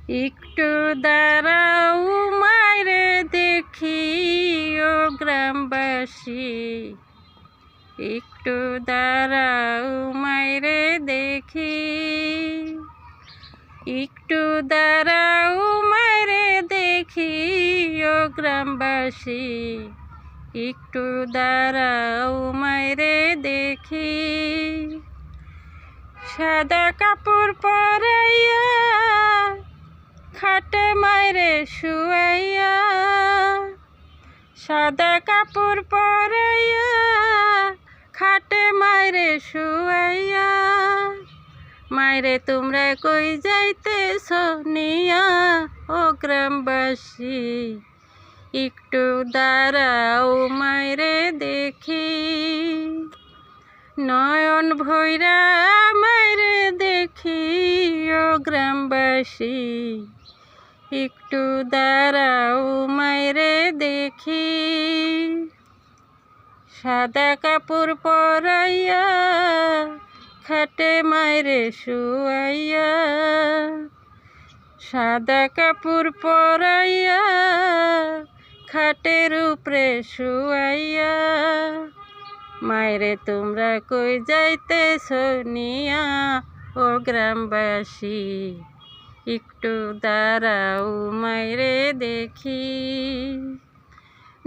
একটু দাঁড়াও মাইরে দেখি ও গ্রামবাসী, একটু দাঁড়াও মাইরে দেখি, একটু দাঁড়াও মাইরে দেখি ও গ্রামবাসী, একটু দাঁড়াও মাইরে দেখি। সাদা কাপড় পরাইয়া খাটে মাইরে শুয়াইয়া, সাদা কাপড় পরাইয়া খাটে মাইরে শুয়াইয়া, মাইরে তোমরা কই যাইতেছ নিয়া ও গ্রামবাসী, একটু দাঁড়াও মাইরে দেখি। নয়ন ভৈরা মাইরে দেখি ও গ্রামবাসী, একটু দাঁড়াও মাইরে দেখি। সাদা কাপড় পরাইয়া খাটে মাইরে শুয়াইয়া, সাদা কাপড় পরাইয়া খাটের উপরে শুয়াইয়া, মাইরে তোমরা কই যাইতেছ নিয়া ও গ্রামবাসী, একটু দাঁড়াও মাইরে দেখি।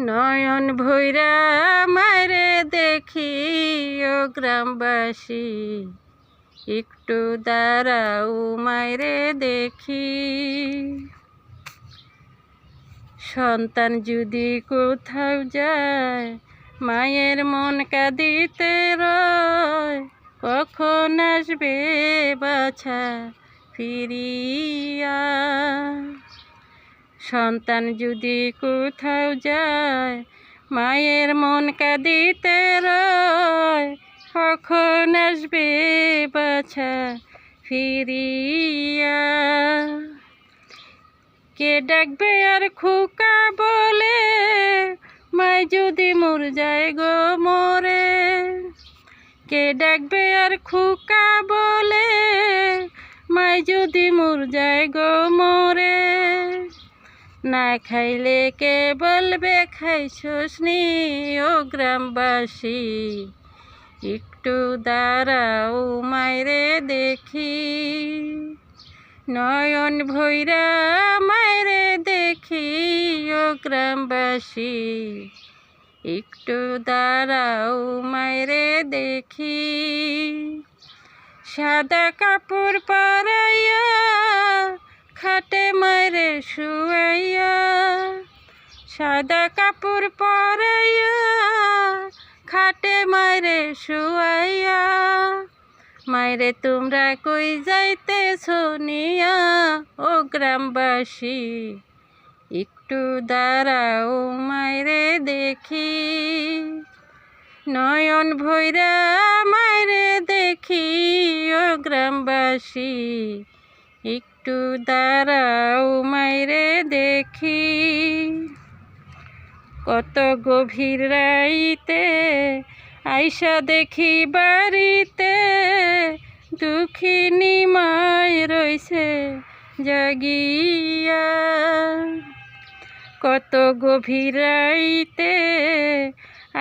নয়ন ভৈরা মাইরে দেখি ও গ্রামবাসী, একটু দাঁড়াও মাইরে দেখি। সন্তান যদি কোথাও যায় মায়ের মন কাঁদিতে রয়, কখন আসবে বাছা ফিরিয়া। সন্তান যদি কোথাও যায় মায়ের মন কাঁদিতে রয়, কখন আসবে বাছা ফিরিয়া। কে ডাকবে আর খোকা বলে মাই যদি মর যায় গো মরে, কে ডাকবে আর খোকা বলে মাই যদি মর যায় গো মরে। না খাইলে কে বলবে খাইছস নি ও গ্রামবাসী, একটু দাঁড়াও মাইরে দেখি। নয়ন ভৈরা মাইরে দেখি ও গ্রামবাসী, একটু দাঁড়াও মাইরে দেখি। সাদা কাপড় পরাইয়া খাটে মাইরে শুয়াইয়া, সাদা কাপড় পরাইয়া খাটে মাইরে শুয়াইয়া, মাইরে তোমরা কই যাইতেছ নিয়া ও গ্রামবাসী, একটু দাঁড়াও মাইরে দেখি। নয়ন ভৈরা মাইরে দেখি ও গ্রামবাসী, একটু দাঁড়াও মাইরে দেখি। কত গভীর রাইতে আইসা দেখি বাড়িতে, দুঃখিনী মাই রইছে জাগিয়া। কত গভীর রাইতে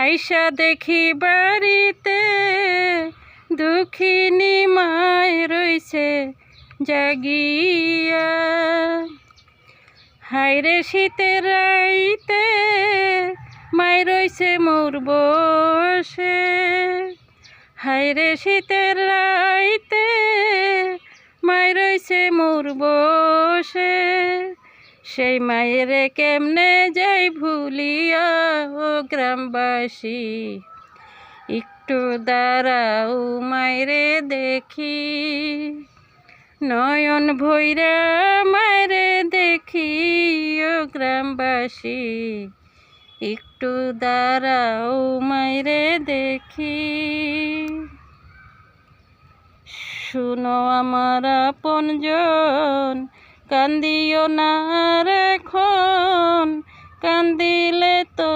আইসা দেখি বাড়িতে, দুঃখিনী মাই রইছে জাগিয়া। হায়রে শীতের রাইতে মাই রইছে মোর বসে, হায়রে শীতের রাইতে মাই রইছে মোর বসে। সেই মায়েরে কেমনে যাই ভুলিয়া ও গ্রামবাসী, একটু দাঁড়াও মাইরে দেখি। নয়ন ভৈরা মাইরে দেখি ও গ্রামবাসী, একটু দাঁড়াও মাইরে দেখি। শুনো আমার আপনজন, কান্দিও না এখন, কান্দিলে তো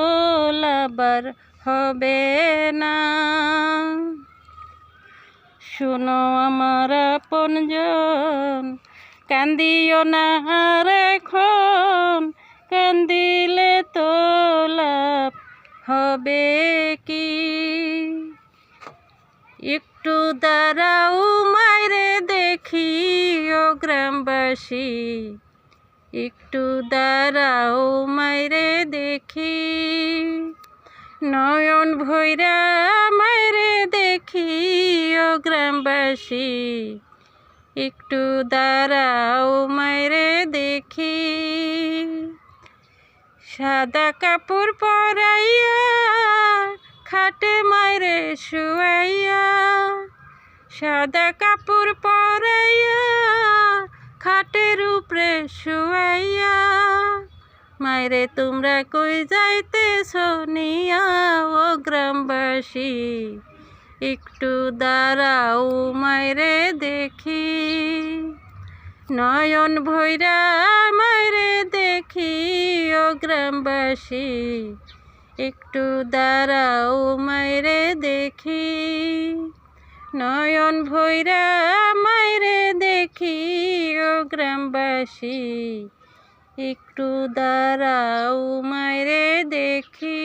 লাবার হবে না। শুনো আমার আপনজন, কান্দিও না আর এখন, কান্দিলে তো লাভ হবে কি। একটু দাঁড়াও মাইরে দেখি ও গ্রামবাসী, একটু দাঁড়াও মাইরে দেখি, নয়ন ভৈরা মাইরে দেখি ও গ্রামবাসী, একটু দাঁড়াও মাইরে দেখি। সাদা কাপড় পরাইয়া খাটে মাইরে শুয়াইয়া, সাদা কাপড় পরাইয়া খাটের উপরে শুয়াইয়া, মাইরে তোমরা কই যাইতেছ নিয়া ও গ্রামবাসী, একটু দাঁড়াও মাইরে দেখি, নয়ন ভৈরা মাইরে দেখি ও গ্রামবাসী, একটু দাঁড়াও মাইরে দেখি, নয়ন ভৈরা মাইরে দেখি ও গ্রামবাসী, একটু দাঁড়াও মাইরে দেখি।